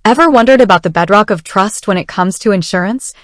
Ever wondered about the bedrock of trust when it comes to insurance?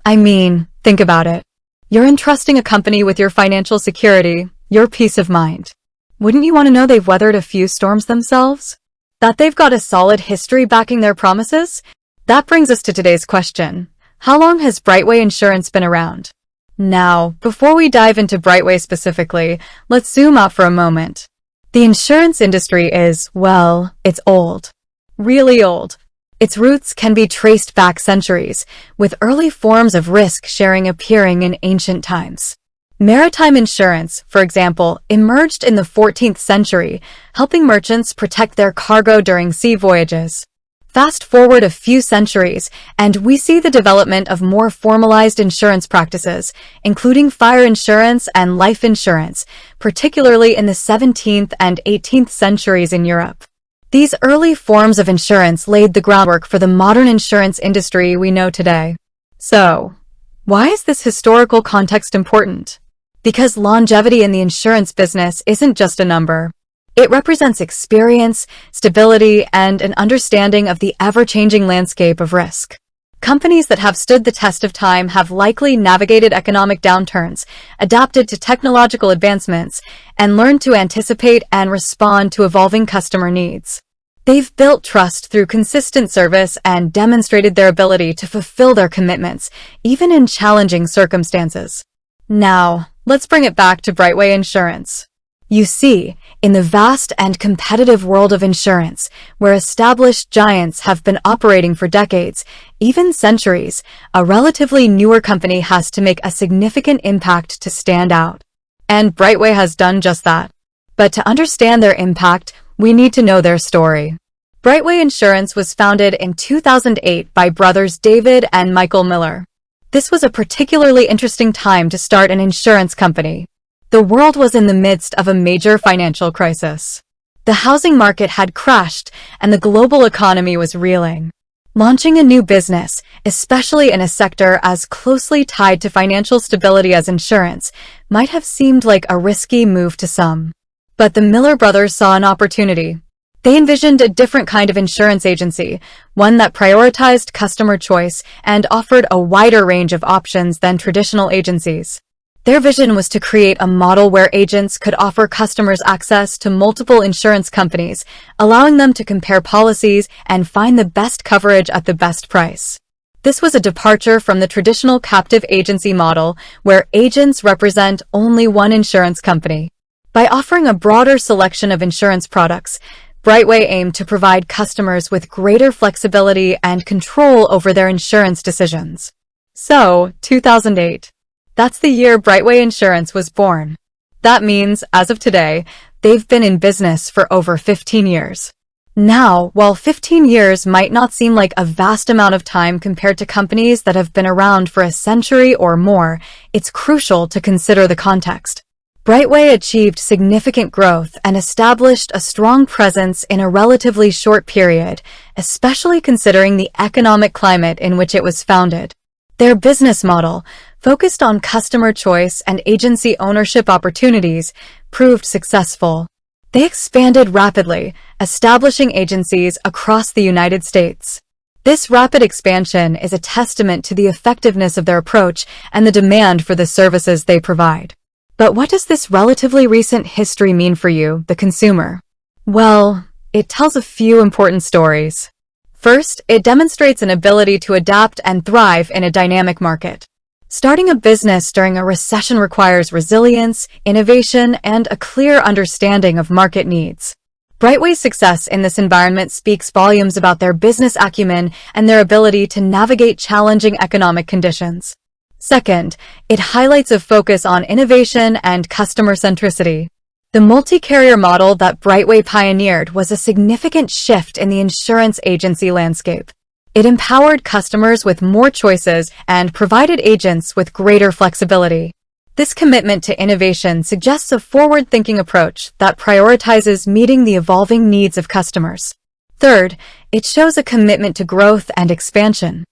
I mean, think about it. You're entrusting a company with your financial security, your peace of mind. Wouldn't you want to know they've weathered a few storms themselves? That they've got a solid history backing their promises? That brings us to today's question. How long has Brightway Insurance been around? Now, before we dive into Brightway specifically, let's zoom out for a moment. The insurance industry is, well, it's old. Really old. Its roots can be traced back centuries, with early forms of risk-sharing appearing in ancient times. Maritime insurance, for example, emerged in the 14th century, helping merchants protect their cargo during sea voyages. Fast forward a few centuries, and we see the development of more formalized insurance practices, including fire insurance and life insurance, particularly in the 17th and 18th centuries in Europe. These early forms of insurance laid the groundwork for the modern insurance industry we know today. So, why is this historical context important? Because longevity in the insurance business isn't just a number. It represents experience, stability, and an understanding of the ever-changing landscape of risk. Companies that have stood the test of time have likely navigated economic downturns, adapted to technological advancements, and learned to anticipate and respond to evolving customer needs. They've built trust through consistent service and demonstrated their ability to fulfill their commitments, even in challenging circumstances. Now, let's bring it back to Brightway Insurance. You see, in the vast and competitive world of insurance, where established giants have been operating for decades, even centuries, a relatively newer company has to make a significant impact to stand out. And Brightway has done just that. But to understand their impact, we need to know their story. Brightway Insurance was founded in 2008 by brothers David and Michael Miller. This was a particularly interesting time to start an insurance company. The world was in the midst of a major financial crisis. The housing market had crashed, and the global economy was reeling. Launching a new business, especially in a sector as closely tied to financial stability as insurance, might have seemed like a risky move to some. But the Miller brothers saw an opportunity. They envisioned a different kind of insurance agency, one that prioritized customer choice and offered a wider range of options than traditional agencies. Their vision was to create a model where agents could offer customers access to multiple insurance companies, allowing them to compare policies and find the best coverage at the best price. This was a departure from the traditional captive agency model, where agents represent only one insurance company. By offering a broader selection of insurance products, Brightway aimed to provide customers with greater flexibility and control over their insurance decisions. So, 2008. That's the year Brightway Insurance was born. That means, as of today, they've been in business for over 15 years. Now, while 15 years might not seem like a vast amount of time compared to companies that have been around for a century or more, it's crucial to consider the context. Brightway achieved significant growth and established a strong presence in a relatively short period, especially considering the economic climate in which it was founded. Their business model, focused on customer choice and agency ownership opportunities, proved successful. They expanded rapidly, establishing agencies across the United States. This rapid expansion is a testament to the effectiveness of their approach and the demand for the services they provide. But what does this relatively recent history mean for you, the consumer? Well, it tells a few important stories. First, it demonstrates an ability to adapt and thrive in a dynamic market. Starting a business during a recession requires resilience, innovation, and a clear understanding of market needs. Brightway's success in this environment speaks volumes about their business acumen and their ability to navigate challenging economic conditions. Second, it highlights a focus on innovation and customer centricity. The multi-carrier model that Brightway pioneered was a significant shift in the insurance agency landscape. It empowered customers with more choices and provided agents with greater flexibility. This commitment to innovation suggests a forward-thinking approach that prioritizes meeting the evolving needs of customers. Third, it shows a commitment to growth and expansion.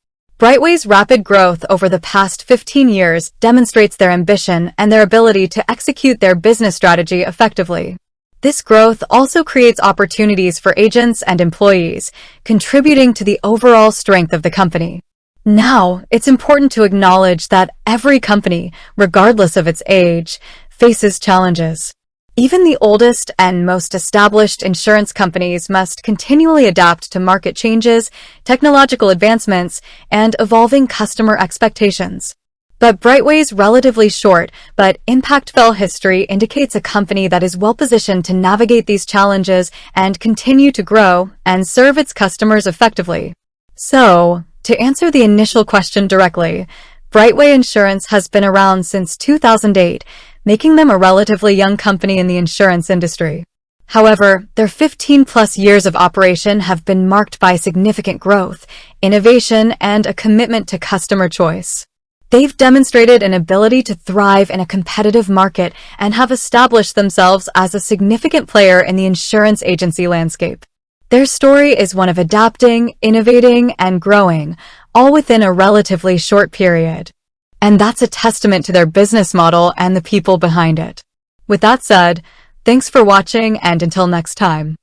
Brightway's rapid growth over the past 15 years demonstrates their ambition and their ability to execute their business strategy effectively. This growth also creates opportunities for agents and employees, contributing to the overall strength of the company. Now, it's important to acknowledge that every company, regardless of its age, faces challenges. Even the oldest and most established insurance companies must continually adapt to market changes, technological advancements, and evolving customer expectations. But Brightway's relatively short but impactful history indicates a company that is well-positioned to navigate these challenges and continue to grow and serve its customers effectively. So, to answer the initial question directly, Brightway Insurance has been around since 2008, making them a relatively young company in the insurance industry. However, their 15-plus years of operation have been marked by significant growth, innovation, and a commitment to customer choice. They've demonstrated an ability to thrive in a competitive market and have established themselves as a significant player in the insurance agency landscape. Their story is one of adapting, innovating, and growing, all within a relatively short period. And that's a testament to their business model and the people behind it. With that said, thanks for watching, and until next time.